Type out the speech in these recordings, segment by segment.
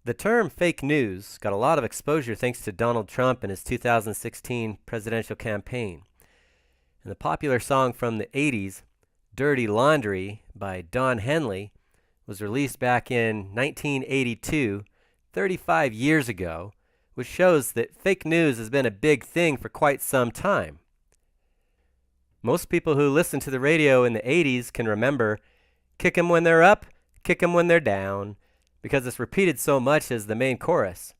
The term fake news got a lot of exposure thanks to Donald Trump and his 2016 presidential campaign. And the popular song from the 80s, Dirty Laundry by Don Henley, was released back in 1982, 35 years ago, which shows that fake news has been a big thing for quite some time. Most people who listened to the radio in the 80s can remember "Kick 'em when they're up, kick 'em when they're down," because it's repeated so much as the main chorus.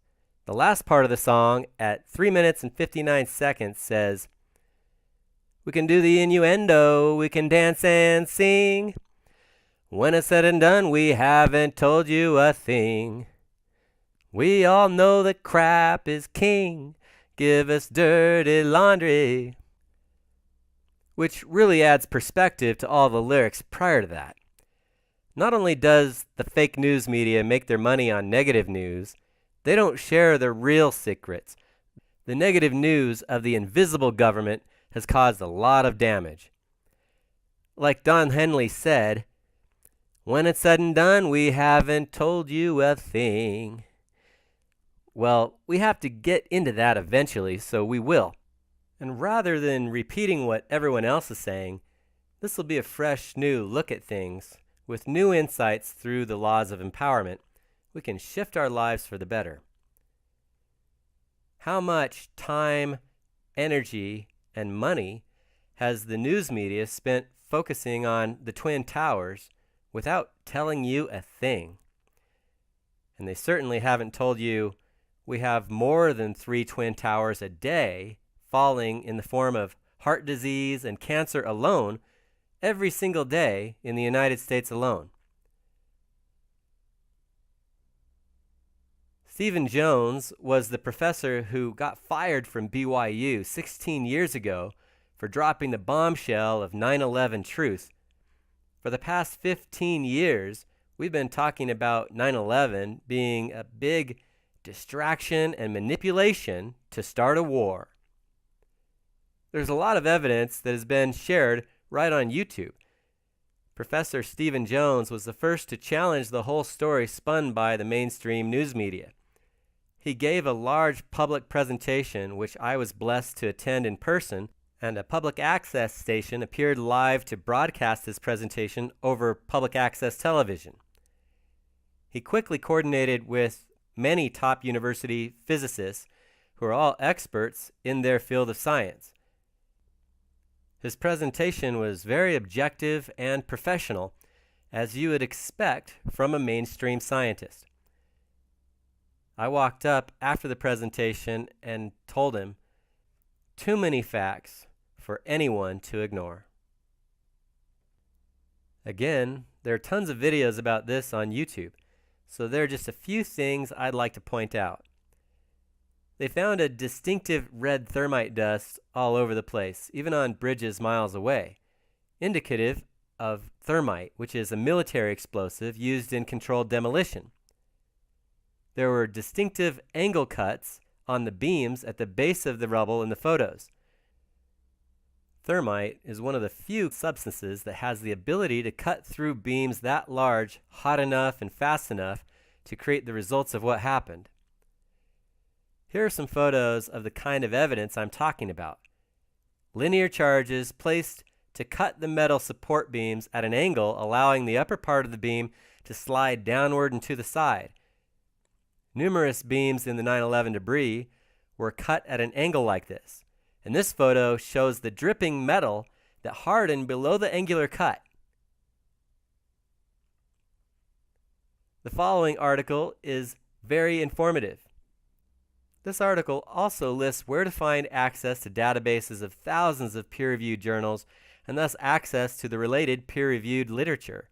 The last part of the song, at 3 minutes and 59 seconds, says, "We can do the innuendo, we can dance and sing. When it's said and done, we haven't told you a thing. We all know that crap is king. Give us dirty laundry." Which really adds perspective to all the lyrics prior to that. Not only does the fake news media make their money on negative news, they don't share the real secrets. The negative news of the invisible government has caused a lot of damage. Like Don Henley said, "When it's said and done, we haven't told you a thing." Well, we have to get into that eventually, so we will. And rather than repeating what everyone else is saying, this will be a fresh, new look at things. With new insights through the laws of empowerment, we can shift our lives for the better. How much time, energy, and money has the news media spent focusing on the Twin Towers without telling you a thing? And they certainly haven't told you we have more than 3 Twin Towers a day falling in the form of heart disease and cancer alone every single day in the United States alone. Stephen Jones was the professor who got fired from BYU 16 years ago for dropping the bombshell of 9/11 truth. For the past 15 years, we've been talking about 9/11 being a big distraction and manipulation to start a war. There's a lot of evidence that has been shared right on YouTube. Professor Stephen Jones was the first to challenge the whole story spun by the mainstream news media. He gave a large public presentation, which I was blessed to attend in person, and a public access station appeared live to broadcast his presentation over public access television. He quickly coordinated with many top university physicists who are all experts in their field of science. His presentation was very objective and professional, as you would expect from a mainstream scientist. I walked up after the presentation and told him, "Too many facts for anyone to ignore." Again, there are tons of videos about this on YouTube, so there are just a few things I'd like to point out. They found a distinctive red thermite dust all over the place, even on bridges miles away, indicative of thermite, which is a military explosive used in controlled demolition. There were distinctive angle cuts on the beams at the base of the rubble in the photos. Thermite is one of the few substances that has the ability to cut through beams that large, hot enough and fast enough to create the results of what happened. Here are some photos of the kind of evidence I'm talking about. Linear charges placed to cut the metal support beams at an angle, allowing the upper part of the beam to slide downward and to the side. Numerous beams in the 9/11 debris were cut at an angle like this. And this photo shows the dripping metal that hardened below the angular cut. The following article is very informative. This article also lists where to find access to databases of thousands of peer-reviewed journals and thus access to the related peer-reviewed literature.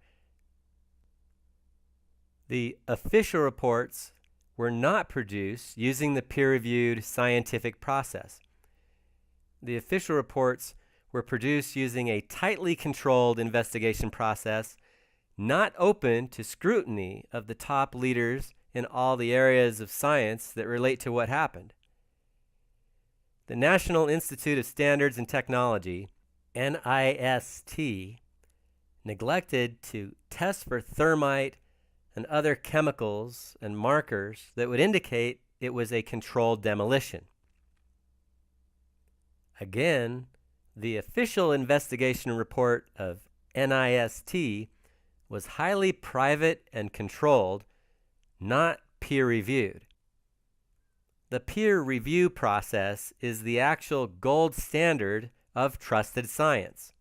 The official reports were not produced using the peer-reviewed scientific process. The official reports were produced using a tightly controlled investigation process, not open to scrutiny of the top leaders in all the areas of science that relate to what happened. The National Institute of Standards and Technology, NIST, neglected to test for thermite and other chemicals and markers that would indicate it was a controlled demolition. Again, the official investigation report of NIST was highly private and controlled, not peer-reviewed. The peer review process is the actual gold standard of trusted science.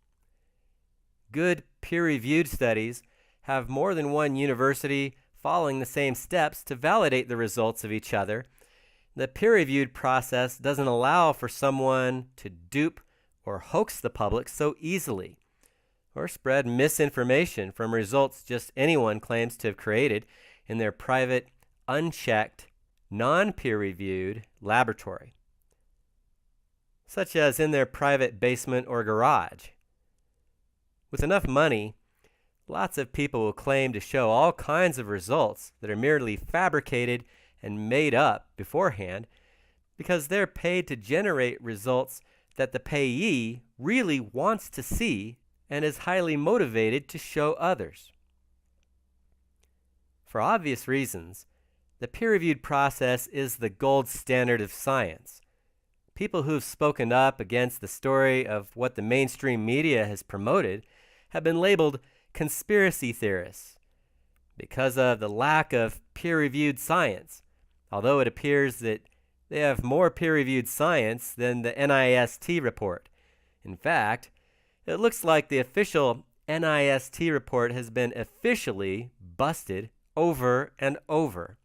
Good peer-reviewed studies have more than one university following the same steps to validate the results of each other. The peer-reviewed process doesn't allow for someone to dupe or hoax the public so easily, or spread misinformation from results just anyone claims to have created in their private, unchecked, non-peer-reviewed laboratory, such as in their private basement or garage. With enough money, lots of people will claim to show all kinds of results that are merely fabricated and made up beforehand because they're paid to generate results that the payee really wants to see and is highly motivated to show others. For obvious reasons, the peer-reviewed process is the gold standard of science. People who've spoken up against the story of what the mainstream media has promoted have been labeled conspiracy theorists because of the lack of peer-reviewed science, although it appears that they have more peer-reviewed science than the NIST report. In fact, it looks like the official NIST report has been officially busted over and over.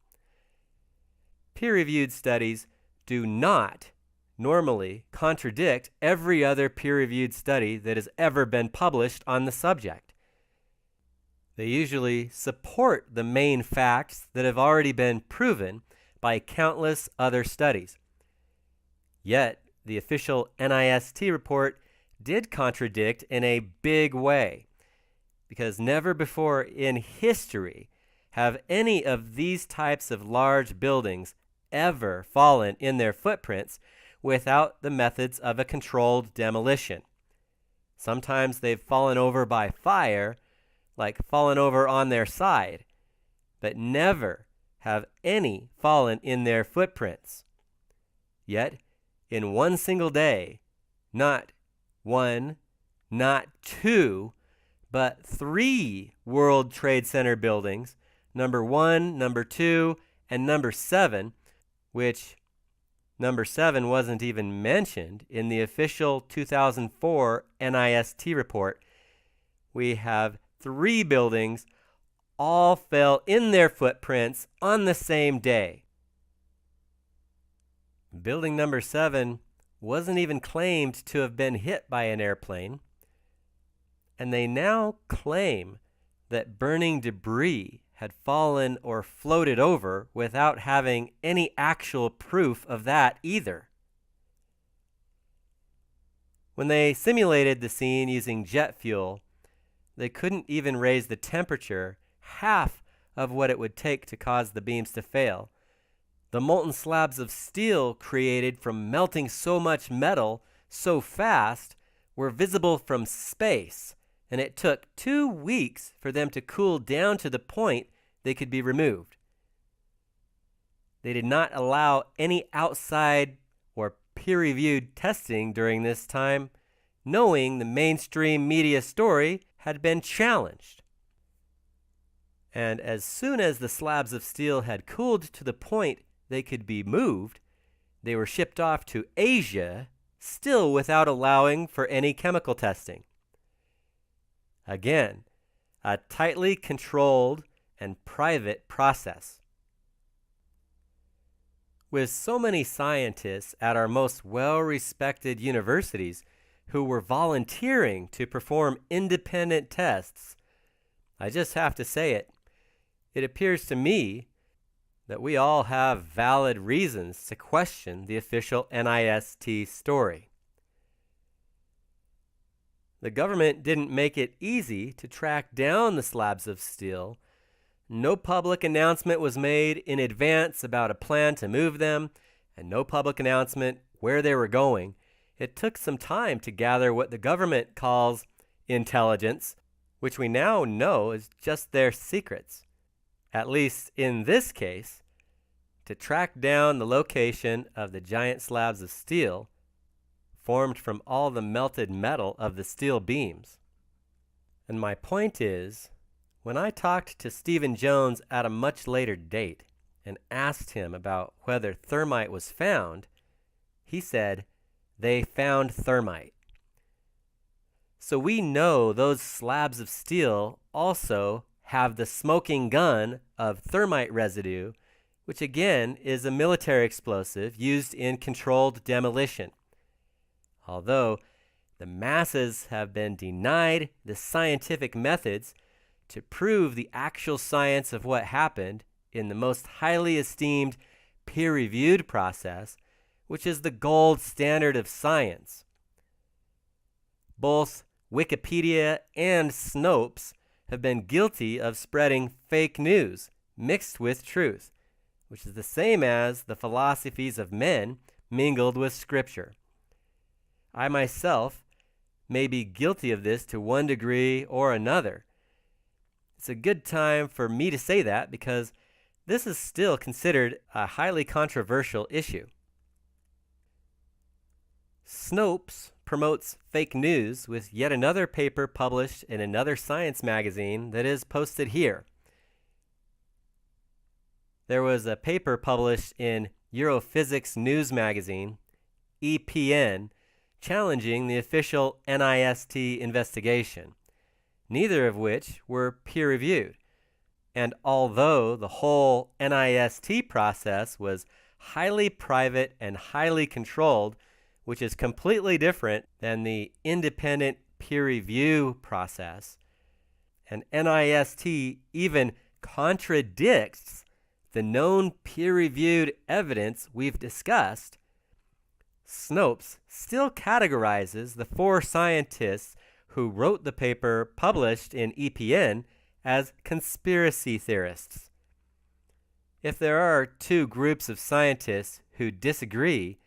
Peer-reviewed studies do not normally contradict every other peer-reviewed study that has ever been published on the subject. They usually support the main facts that have already been proven by countless other studies. Yet, the official NIST report did contradict in a big way, because never before in history have any of these types of large buildings ever fallen in their footprints without the methods of a controlled demolition. Sometimes they've fallen over by fire, like fallen over on their side, but never have any fallen in their footprints. Yet, in one single day, not one, not two, but 3 World Trade Center buildings, number 1, number 2, and number 7, which number 7 wasn't even mentioned in the official 2004 NIST report. We have 3 buildings all fell in their footprints on the same day. Building number 7 wasn't even claimed to have been hit by an airplane, and they now claim that burning debris had fallen or floated over without having any actual proof of that either. When they simulated the scene using jet fuel, they couldn't even raise the temperature half of what it would take to cause the beams to fail. The molten slabs of steel created from melting so much metal so fast were visible from space, and it took 2 weeks for them to cool down to the point they could be removed. They did not allow any outside or peer-reviewed testing during this time, knowing the mainstream media story had been challenged. And as soon as the slabs of steel had cooled to the point they could be moved, they were shipped off to Asia, still without allowing for any chemical testing. Again, a tightly controlled and private process. With so many scientists at our most well-respected universities who were volunteering to perform independent tests, I just have to say it. It appears to me that we all have valid reasons to question the official NIST story. The government didn't make it easy to track down the slabs of steel. No public announcement was made in advance about a plan to move them, and no public announcement where they were going. It took some time to gather what the government calls intelligence, which we now know is just their secrets. at least in this case, to track down the location of the giant slabs of steel formed from all the melted metal of the steel beams. And my point is, when I talked to Stephen Jones at a much later date and asked him about whether thermite was found, he said, they found thermite. So we know those slabs of steel also have the smoking gun of thermite residue, which again is a military explosive used in controlled demolition. Although the masses have been denied the scientific methods to prove the actual science of what happened in the most highly esteemed peer-reviewed process, which is the gold standard of science. Both Wikipedia and Snopes have been guilty of spreading fake news mixed with truth, which is the same as the philosophies of men mingled with Scripture. I myself may be guilty of this to one degree or another. It's a good time for me to say that because this is still considered a highly controversial issue. Snopes promotes fake news with yet another paper published in another science magazine that is posted here. There was a paper published in Europhysics News magazine, EPN, challenging the official NIST investigation, neither of which were peer-reviewed. And although the whole NIST process was highly private and highly controlled, which is completely different than the independent peer review process, and NIST even contradicts the known peer-reviewed evidence we've discussed, Snopes still categorizes the 4 scientists who wrote the paper published in EPN as conspiracy theorists. If there are 2 groups of scientists who disagree,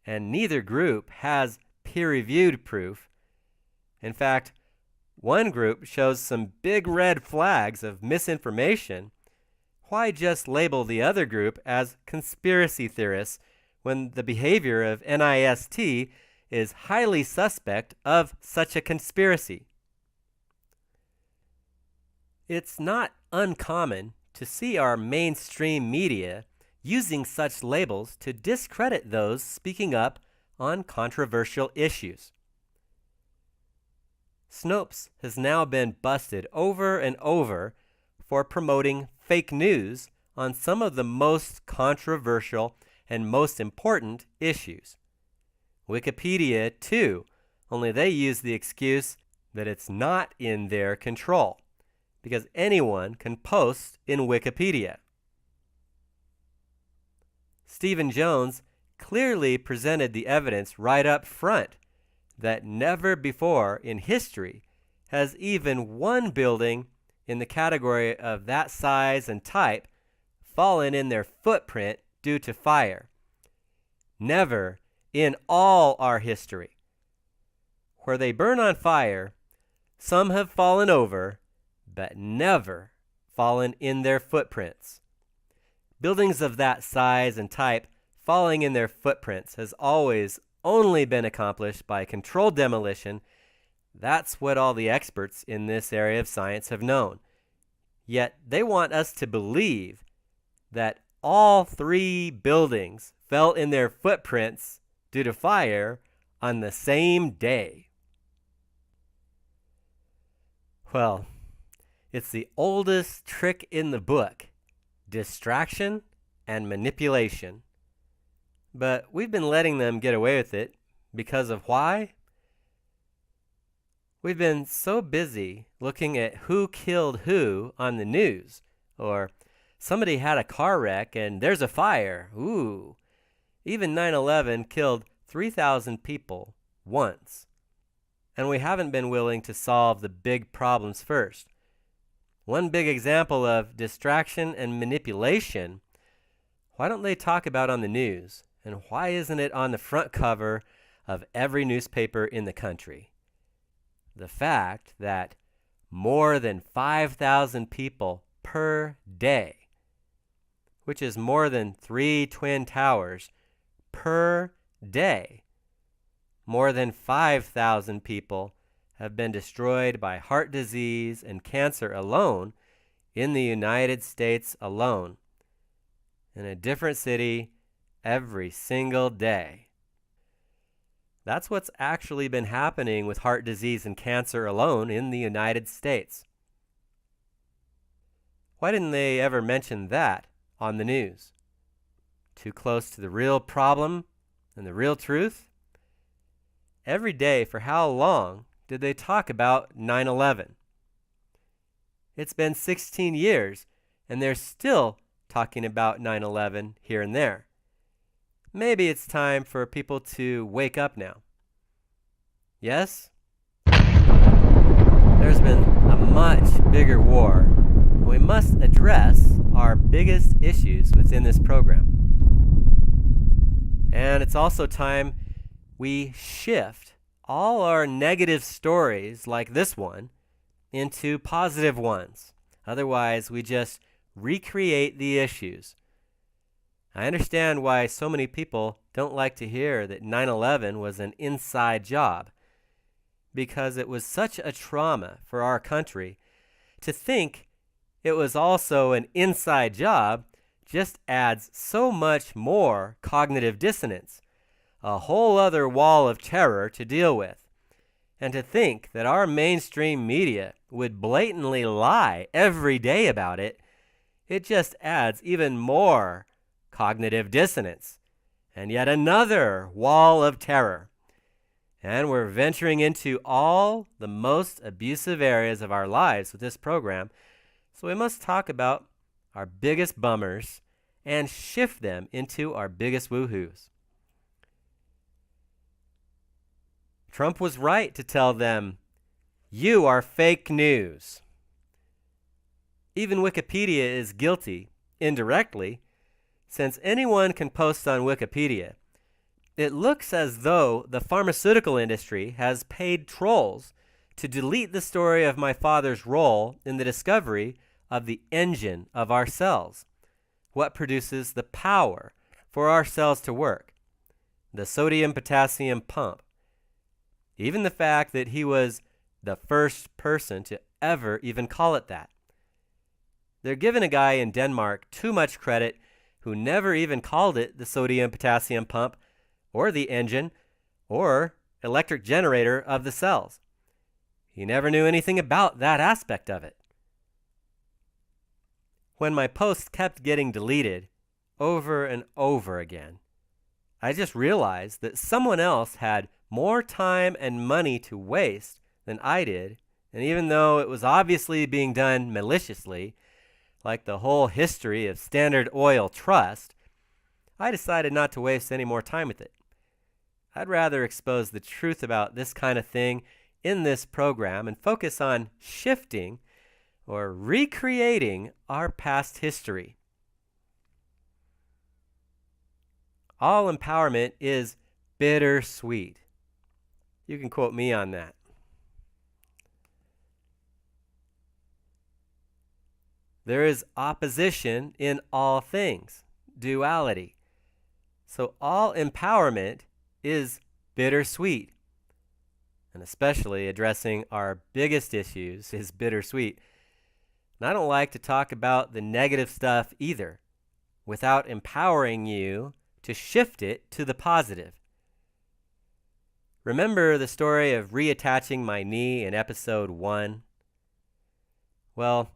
and neither group has peer-reviewed proof, in fact, one group shows some big red flags of misinformation, why just label the other group as conspiracy theorists when the behavior of NIST is highly suspect of such a conspiracy? It's not uncommon to see our mainstream media using such labels to discredit those speaking up on controversial issues. Snopes has now been busted over and over for promoting fake news on some of the most controversial and most important issues. Wikipedia, too, only they use the excuse that it's not in their control, because anyone can post in Wikipedia. Stephen Jones clearly presented the evidence right up front that never before in history has even one building in the category of that size and type fallen in their footprint due to fire. Never in all our history. Where they burn on fire, some have fallen over, but never fallen in their footprints. Buildings of that size and type falling in their footprints has always only been accomplished by controlled demolition. That's what all the experts in this area of science have known. Yet they want us to believe that all 3 buildings fell in their footprints due to fire on the same day. Well, it's the oldest trick in the book, distraction and manipulation. But we've been letting them get away with it because of why? We've been so busy looking at who killed who on the news, or somebody had a car wreck and there's a fire. Ooh. Even 9/11 killed 3,000 people once. And we haven't been willing to solve the big problems first. One big example of distraction and manipulation, why don't they talk about on the news? And why isn't it on the front cover of every newspaper in the country? The fact that more than 5,000 people per day, which is more than 3 Twin Towers per day. More than 5,000 people have been destroyed by heart disease and cancer alone in the United States alone, in a different city every single day. That's what's actually been happening with heart disease and cancer alone in the United States. Why didn't they ever mention that on the news? Too close to the real problem and the real truth? Every day, for how long did they talk about 9/11? It's been 16 years, and they're still talking about 9/11 here and there. Maybe it's time for people to wake up now. Yes? There's been a much bigger war, and we must address our biggest issues within this program. And it's also time we shift all our negative stories like this one into positive ones. Otherwise, we just recreate the issues. I understand why so many people don't like to hear that 9/11 was an inside job, because it was such a trauma for our country. To think it was also an inside job just adds so much more cognitive dissonance, a whole other wall of terror to deal with. And to think that our mainstream media would blatantly lie every day about it, it just adds even more cognitive dissonance and yet another wall of terror. And we're venturing into all the most abusive areas of our lives with this program, so we must talk about our biggest bummers and shift them into our biggest woohoos. Trump was right to tell them, "You are fake news." Even Wikipedia is guilty, indirectly, since anyone can post on Wikipedia. It looks as though the pharmaceutical industry has paid trolls to delete the story of my father's role in the discovery of the engine of our cells, what produces the power for our cells to work, the sodium-potassium pump. Even the fact that he was the first person to ever even call it that. They're giving a guy in Denmark too much credit who never even called it the sodium-potassium pump or the engine or electric generator of the cells. He never knew anything about that aspect of it. When my posts kept getting deleted over and over again, I just realized that someone else had more time and money to waste than I did, and even though it was obviously being done maliciously, like the whole history of Standard Oil Trust, I decided not to waste any more time with it. I'd rather expose the truth about this kind of thing in this program and focus on shifting or recreating our past history. All empowerment is bittersweet. You can quote me on that. There is opposition in all things, duality. So all empowerment is bittersweet. And especially addressing our biggest issues is bittersweet. And I don't like to talk about the negative stuff either, without empowering you to shift it to the positive. Remember the story of reattaching my knee in episode 1? Well,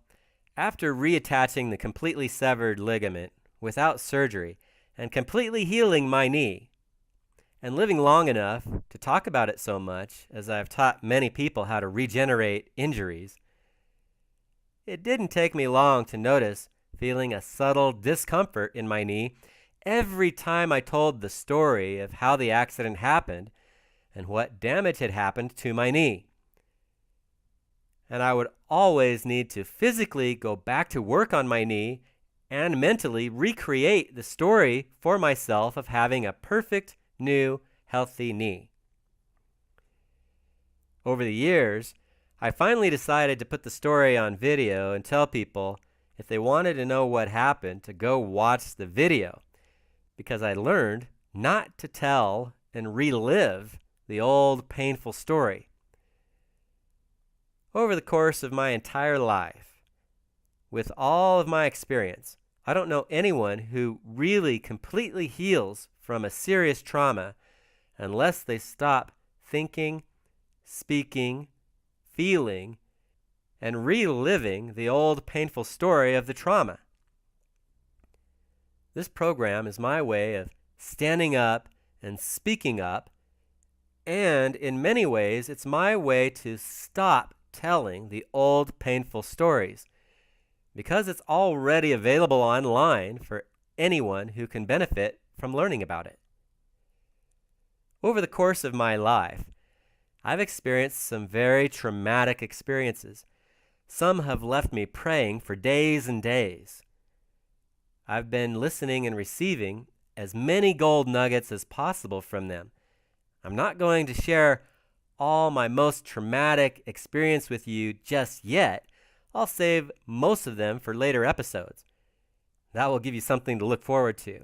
after reattaching the completely severed ligament without surgery and completely healing my knee, and living long enough to talk about it so much as I've taught many people how to regenerate injuries, it didn't take me long to notice feeling a subtle discomfort in my knee every time I told the story of how the accident happened and what damage had happened to my knee. And I would always need to physically go back to work on my knee and mentally recreate the story for myself of having a perfect, new, healthy knee. Over the years, I finally decided to put the story on video and tell people if they wanted to know what happened, to go watch the video, because I learned not to tell and relive the old painful story. Over the course of my entire life, with all of my experience, I don't know anyone who really completely heals from a serious trauma unless they stop thinking, speaking, feeling, and reliving the old painful story of the trauma. This program is my way of standing up and speaking up, and in many ways, it's my way to stop telling the old painful stories, because it's already available online for anyone who can benefit from learning about it. Over the course of my life, I've experienced some very traumatic experiences. Some have left me praying for days and days. I've been listening and receiving as many gold nuggets as possible from them. I'm not going to share all my most traumatic experience with you just yet. I'll save most of them for later episodes. That will give you something to look forward to.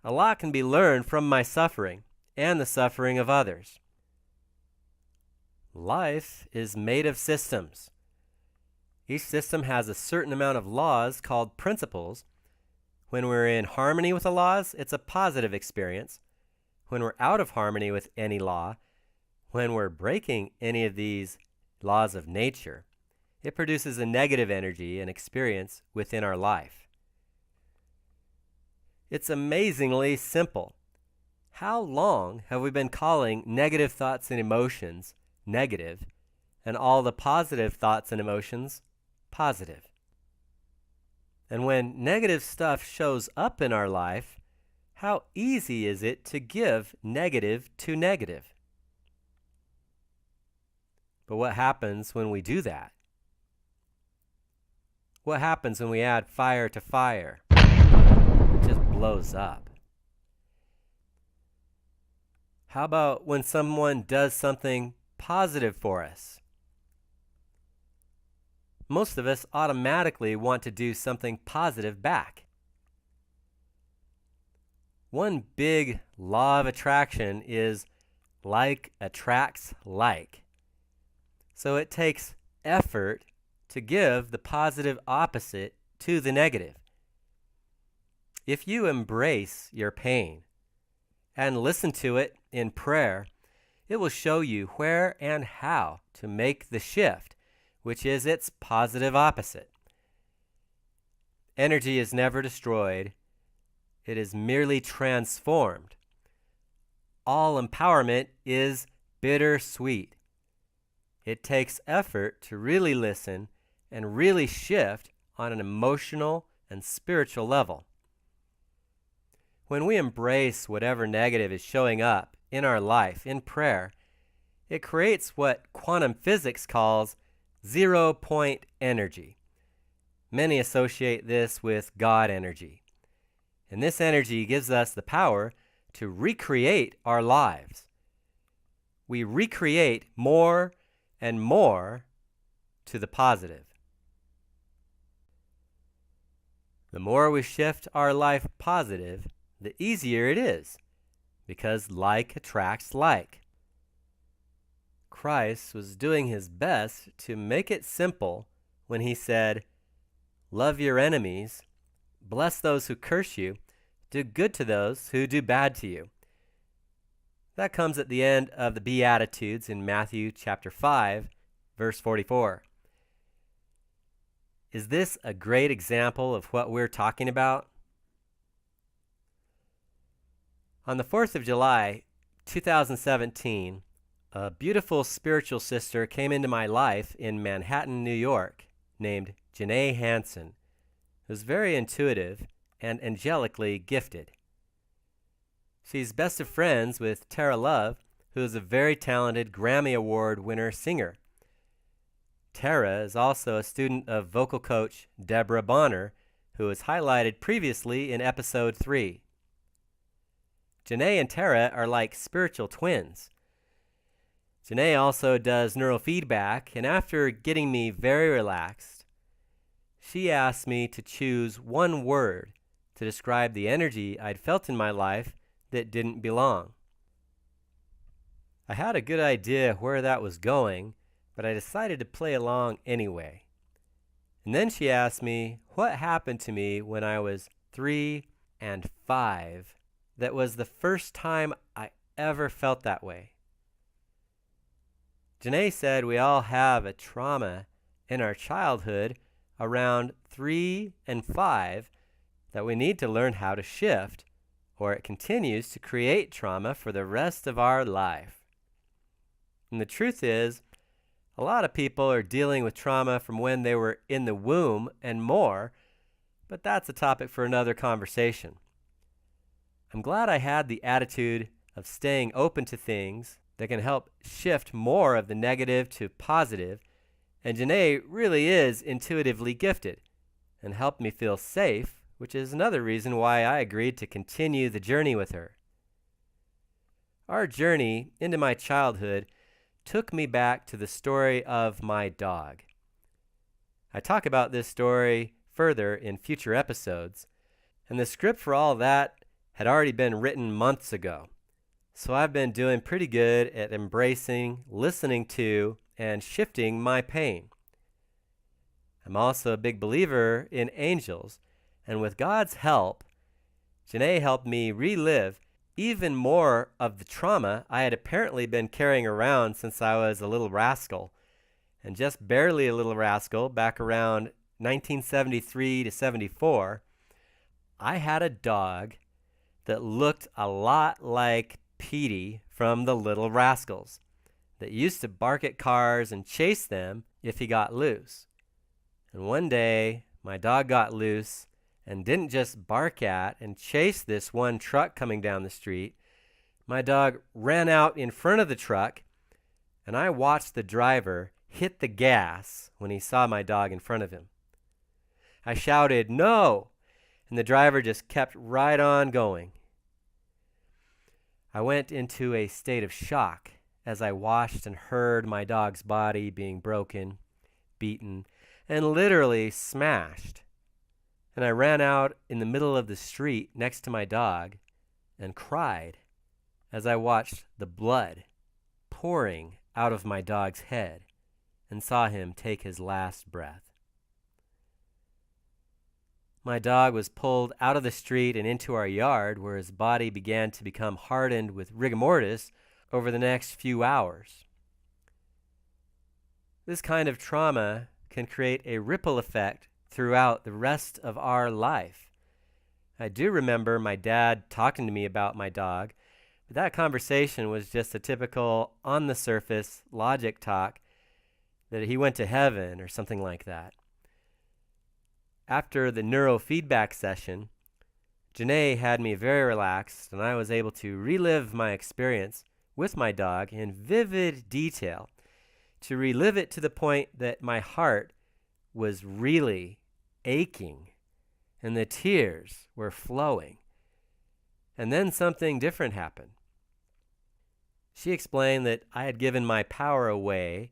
A lot can be learned from my suffering and the suffering of others. Life is made of systems. Each system has a certain amount of laws called principles. When we're in harmony with the laws, it's a positive experience. When we're out of harmony with any law, when we're breaking any of these laws of nature, it produces a negative energy and experience within our life. It's amazingly simple. How long have we been calling negative thoughts and emotions negative, and all the positive thoughts and emotions positive? And when negative stuff shows up in our life, how easy is it to give negative to negative? But what happens when we do that? What happens when we add fire to fire? It just blows up. How about when someone does something positive for us? Most of us automatically want to do something positive back. One big law of attraction is like attracts like. So it takes effort to give the positive opposite to the negative. If you embrace your pain and listen to it in prayer, it will show you where and how to make the shift, which is its positive opposite. Energy is never destroyed. It is merely transformed. All empowerment is bittersweet. It takes effort to really listen and really shift on an emotional and spiritual level. When we embrace whatever negative is showing up in our life in prayer, it creates what quantum physics calls 0-point energy. Many associate this with God energy. And this energy gives us the power to recreate our lives. We recreate more and more to the positive. The more we shift our life positive, the easier it is, because like attracts like. Christ was doing his best to make it simple when he said, "Love your enemies, bless those who curse you, do good to those who do bad to you." That comes at the end of the Beatitudes in Matthew chapter 5, verse 44. Is this a great example of what we're talking about? On the 4th of July, 2017, a beautiful spiritual sister came into my life in Manhattan, New York, named Janae Hansen, who's very intuitive and angelically gifted. She's best of friends with Tara Love, who is a very talented Grammy Award winner singer. Tara is also a student of vocal coach Deborah Bonner, who was highlighted previously in episode 3. Janae and Tara are like spiritual twins. Janae also does neurofeedback, and after getting me very relaxed, she asked me to choose one word to describe the energy I'd felt in my life that didn't belong. I had a good idea where that was going, but I decided to play along anyway. And then she asked me what happened to me when I was 3 and 5. That was the first time I ever felt that way. Janae said we all have a trauma in our childhood around 3 and 5 that we need to learn how to shift, or it continues to create trauma for the rest of our life. And the truth is, a lot of people are dealing with trauma from when they were in the womb and more, but that's a topic for another conversation. I'm glad I had the attitude of staying open to things that can help shift more of the negative to positive, and Janae really is intuitively gifted and helped me feel safe, which is another reason why I agreed to continue the journey with her. Our journey into my childhood took me back to the story of my dog. I talk about this story further in future episodes, and the script for all that had already been written months ago. So I've been doing pretty good at embracing, listening to, and shifting my pain. I'm also a big believer in angels, and with God's help, Janae helped me relive even more of the trauma I had apparently been carrying around since I was a little rascal, and just barely a little rascal back around 1973 to 74. I had a dog that looked a lot like Petey from the Little Rascals, that used to bark at cars and chase them if he got loose. And one day, my dog got loose and didn't just bark at and chase this one truck coming down the street. My dog ran out in front of the truck, and I watched the driver hit the gas when he saw my dog in front of him. I shouted, "No!" and the driver just kept right on going. I went into a state of shock as I watched and heard my dog's body being broken, beaten, and literally smashed. And I ran out in the middle of the street next to my dog and cried as I watched the blood pouring out of my dog's head and saw him take his last breath. My dog was pulled out of the street and into our yard, where his body began to become hardened with rigor mortis over the next few hours. This kind of trauma can create a ripple effect throughout the rest of our life. I do remember my dad talking to me about my dog, but that conversation was just a typical on-the-surface logic talk that he went to heaven or something like that. After the neurofeedback session, Janae had me very relaxed, and I was able to relive my experience with my dog in vivid detail, to relive it to the point that my heart was really aching and the tears were flowing. And then something different happened. She explained that I had given my power away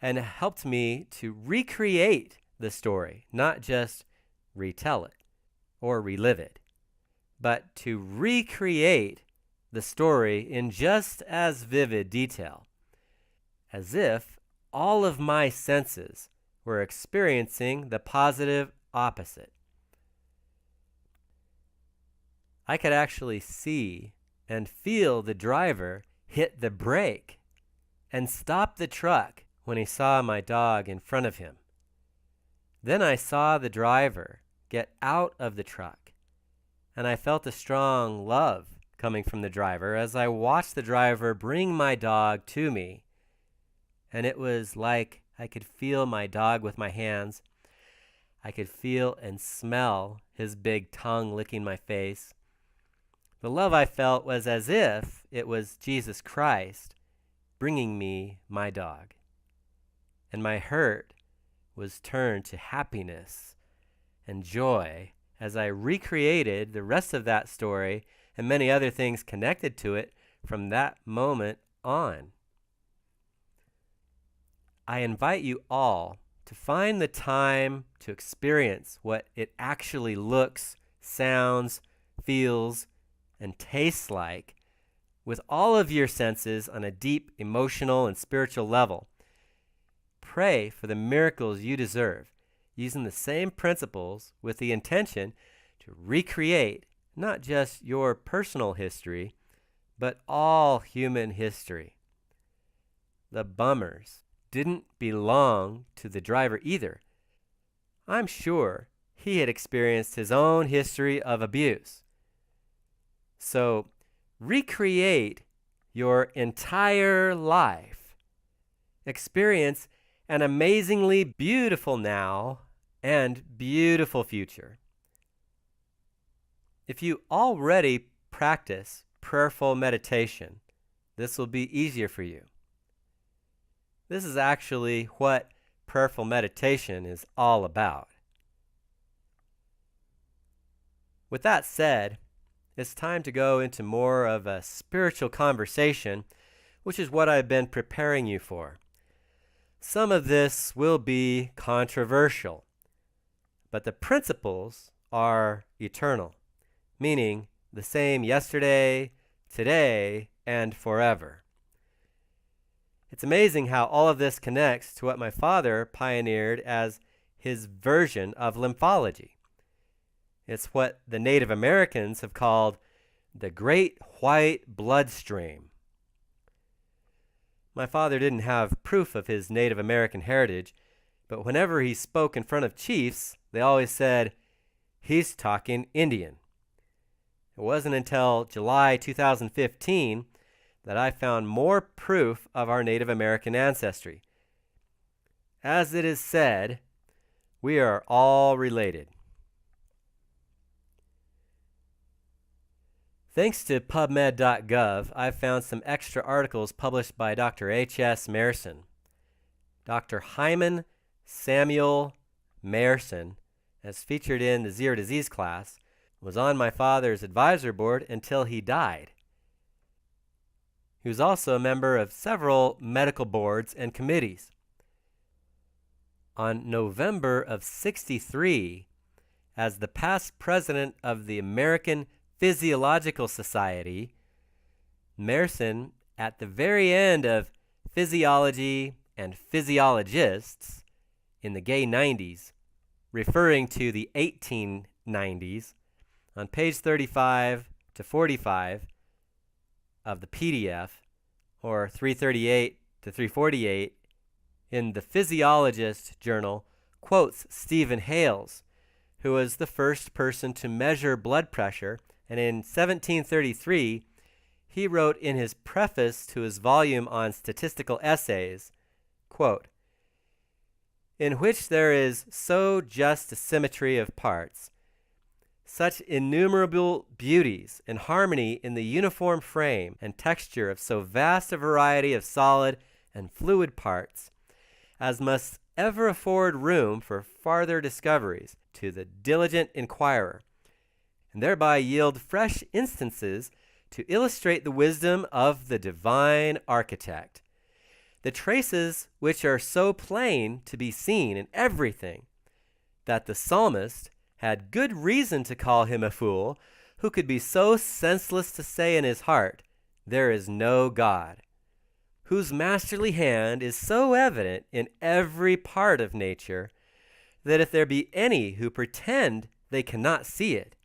and helped me to recreate the story, not just retell it or relive it, but to recreate the story in just as vivid detail, as if all of my senses were experiencing the positive opposite. I could actually see and feel the driver hit the brake and stop the truck when he saw my dog in front of him. Then I saw the driver get out of the truck, and I felt a strong love coming from the driver as I watched the driver bring my dog to me. And it was like I could feel my dog with my hands. I could feel and smell his big tongue licking my face. The love I felt was as if it was Jesus Christ bringing me my dog. And my hurt was turned to happiness and joy as I recreated the rest of that story and many other things connected to it from that moment on. I invite you all to find the time to experience what it actually looks, sounds, feels, and tastes like with all of your senses on a deep emotional and spiritual level. Pray for the miracles you deserve, using the same principles with the intention to recreate not just your personal history, but all human history. The bummers didn't belong to the driver either. I'm sure he had experienced his own history of abuse. So recreate your entire life. Experience an amazingly beautiful now and beautiful future. If you already practice prayerful meditation, this will be easier for you. This is actually what prayerful meditation is all about. With that said, it's time to go into more of a spiritual conversation, which is what I've been preparing you for. Some of this will be controversial, but the principles are eternal, meaning the same yesterday, today, and forever. It's amazing how all of this connects to what my father pioneered as his version of lymphology. It's what the Native Americans have called the Great White Bloodstream. My father didn't have proof of his Native American heritage, but whenever he spoke in front of chiefs, they always said, "He's talking Indian." It wasn't until July 2015 that I found more proof of our Native American ancestry. As it is said, we are all related. Thanks to PubMed.gov, I've found some extra articles published by Dr. H.S. Mayerson. Dr. Hymen Samuel Mayerson, as featured in the Zero Disease class, was on my father's advisor board until he died. He was also a member of several medical boards and committees. On November of '63, as the past president of the American Physiological Society, Mayerson, at the very end of Physiology and Physiologists in the gay 90s, referring to the 1890s, on page 35 to 45 of the PDF, or 338 to 348 in the Physiologist journal, quotes Stephen Hales, who was the first person to measure blood pressure, and in 1733 he wrote in his preface to his volume on statistical essays, quote, "In which there is so just a symmetry of parts, such innumerable beauties and harmony in the uniform frame and texture of so vast a variety of solid and fluid parts, as must ever afford room for farther discoveries to the diligent inquirer, and thereby yield fresh instances to illustrate the wisdom of the divine architect. The traces which are so plain to be seen in everything, that the psalmist had good reason to call him a fool, who could be so senseless to say in his heart, 'There is no God,' whose masterly hand is so evident in every part of nature, that if there be any who pretend they cannot see it,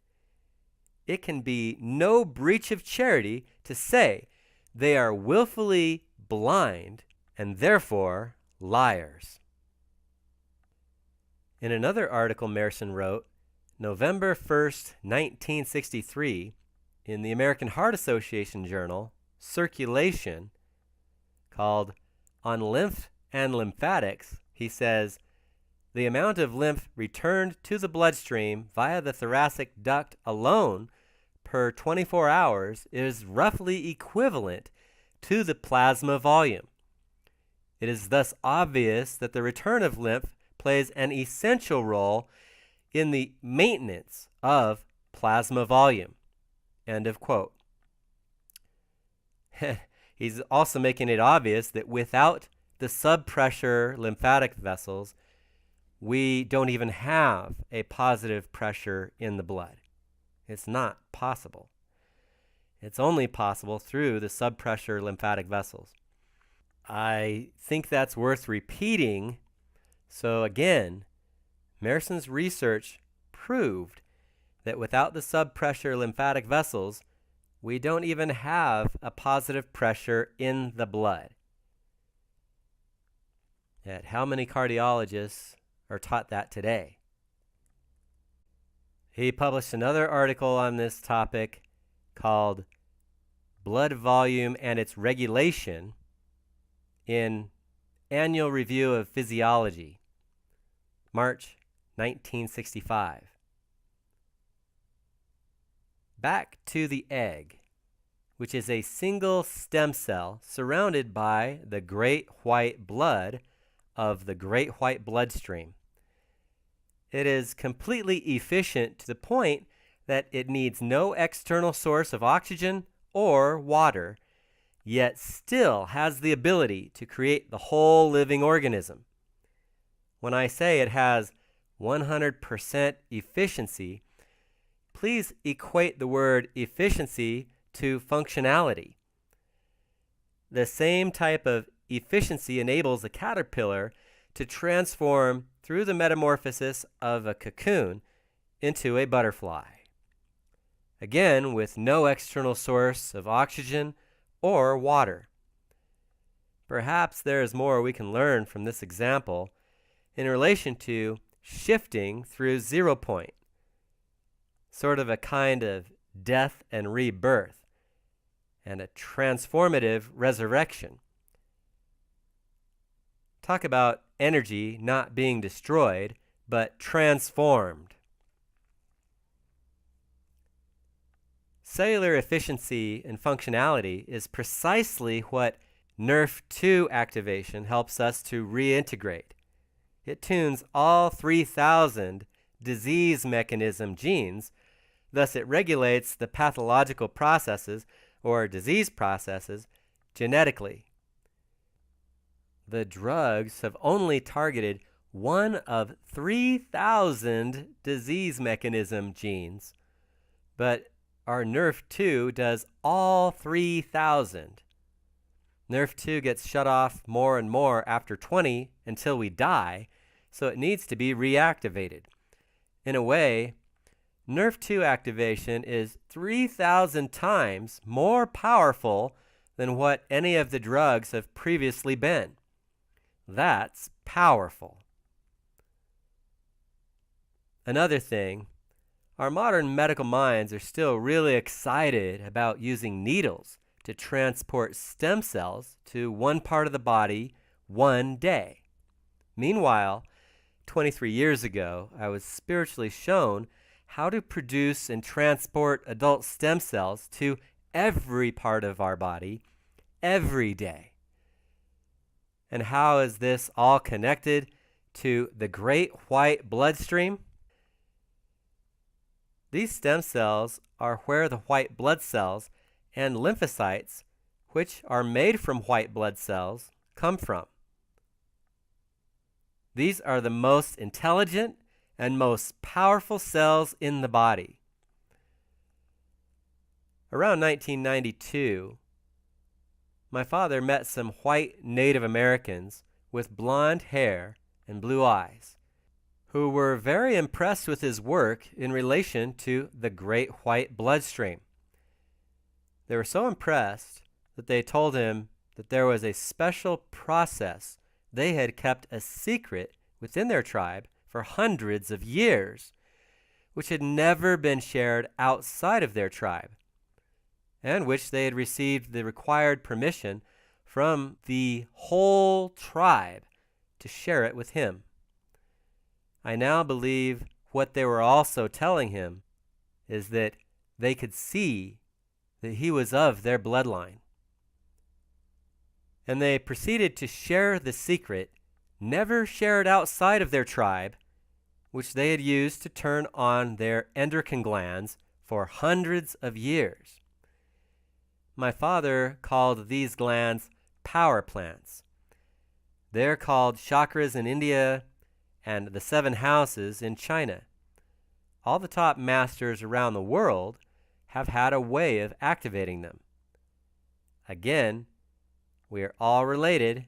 it can be no breach of charity to say they are willfully blind and therefore liars." In another article Mayerson wrote, November 1st, 1963, in the American Heart Association journal, Circulation, called On Lymph and Lymphatics, he says, "The amount of lymph returned to the bloodstream via the thoracic duct alone per 24 hours is roughly equivalent to the plasma volume. It is thus obvious that the return of lymph plays an essential role in the maintenance of plasma volume." End of quote. He's also making it obvious that without the subpressure lymphatic vessels, we don't even have a positive pressure in the blood. It's not possible. It's only possible through the subpressure lymphatic vessels. I think that's worth repeating. So again, Mayerson's research proved that without the subpressure lymphatic vessels, we don't even have a positive pressure in the blood. Yet how many cardiologists are taught that today? He published another article on this topic called Blood Volume and Its Regulation in Annual Review of Physiology, March 1965. Back to the egg, which is a single stem cell surrounded by the great white blood of the great white bloodstream. It is completely efficient to the point that it needs no external source of oxygen or water, yet still has the ability to create the whole living organism. When I say it has 100% efficiency, please equate the word efficiency to functionality. The same type of efficiency enables a caterpillar to transform through the metamorphosis of a cocoon into a butterfly. Again, with no external source of oxygen or water. Perhaps there is more we can learn from this example in relation to shifting through 0 point, sort of a kind of death and rebirth, and a transformative resurrection. Talk about energy not being destroyed, but transformed. Cellular efficiency and functionality is precisely what NRF2 activation helps us to reintegrate. It tunes all 3,000 disease mechanism genes, thus it regulates the pathological processes or disease processes genetically. The drugs have only targeted one of 3,000 disease mechanism genes, but our NRF2 does all 3,000. NRF2 gets shut off more and more after 20 until we die, so it needs to be reactivated. In a way, NRF2 activation is 3,000 times more powerful than what any of the drugs have previously been. That's powerful. Another thing, our modern medical minds are still really excited about using needles to transport stem cells to one part of the body one day. Meanwhile, 23 years ago, I was spiritually shown how to produce and transport adult stem cells to every part of our body every day. And how is this all connected to the great white bloodstream? These stem cells are where the white blood cells and lymphocytes, which are made from white blood cells, come from. These are the most intelligent and most powerful cells in the body. Around 1992, my father met some white Native Americans with blonde hair and blue eyes, who were very impressed with his work in relation to the great white bloodstream. They were so impressed that they told him that there was a special process they had kept a secret within their tribe for hundreds of years, which had never been shared outside of their tribe, and which they had received the required permission from the whole tribe to share it with him. I now believe what they were also telling him is that they could see that he was of their bloodline. And they proceeded to share the secret, never shared outside of their tribe, which they had used to turn on their endocrine glands for hundreds of years. My father called these glands power plants. They're called chakras in India, and the 7 houses in China. All the top masters around the world have had a way of activating them. Again, we are all related,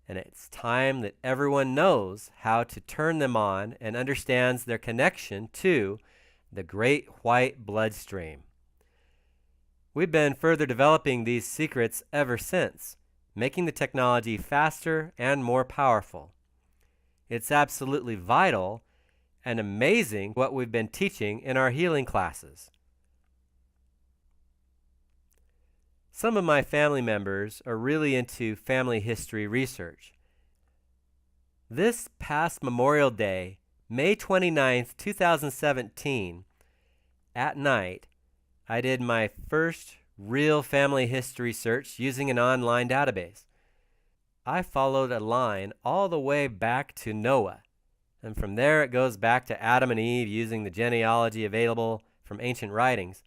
and it's time that everyone knows how to turn them on and understands their connection to the great white bloodstream. We've been further developing these secrets ever since, making the technology faster and more powerful. It's absolutely vital and amazing what we've been teaching in our healing classes. Some of my family members are really into family history research. This past Memorial Day, May 29th, 2017, at night, I did my first real family history search using an online database. I followed a line all the way back to Noah, and from there it goes back to Adam and Eve using the genealogy available from ancient writings.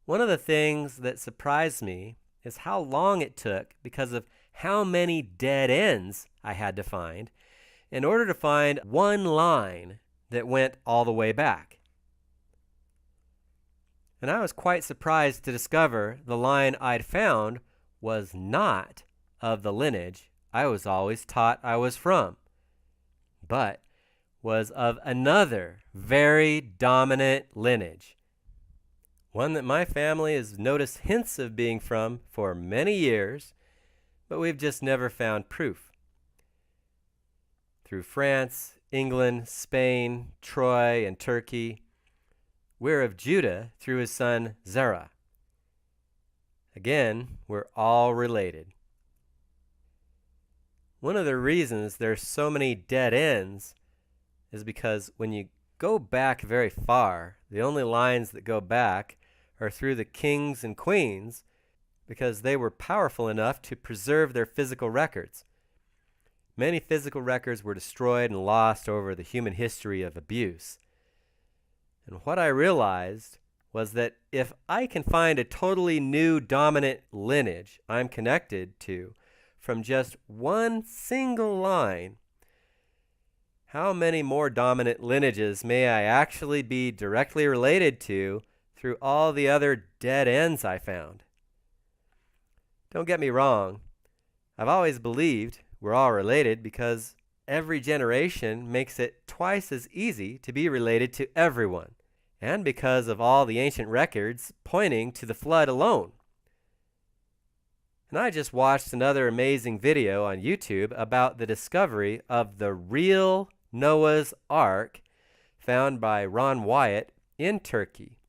One of the things that surprised me is how long it took because of how many dead ends I had to find in order to find one line that went all the way back. And I was quite surprised to discover the line I'd found was not of the lineage I was always taught I was from, but was of another very dominant lineage. One that my family has noticed hints of being from for many years, but we've just never found proof. Through France, England, Spain, Troy, and Turkey, we're of Judah through his son Zerah. Again, we're all related. One of the reasons there's so many dead ends is because when you go back very far, the only lines that go back are through the kings and queens because they were powerful enough to preserve their physical records. Many physical records were destroyed and lost over the human history of abuse. And what I realized was that if I can find a totally new dominant lineage I'm connected to from just one single line, how many more dominant lineages may I actually be directly related to through all the other dead ends I found? Don't get me wrong, I've always believed we're all related because every generation makes it twice as easy to be related to everyone, and because of all the ancient records pointing to the flood alone. And I just watched another amazing video on YouTube about the discovery of the real Noah's Ark found by Ron Wyatt in Turkey.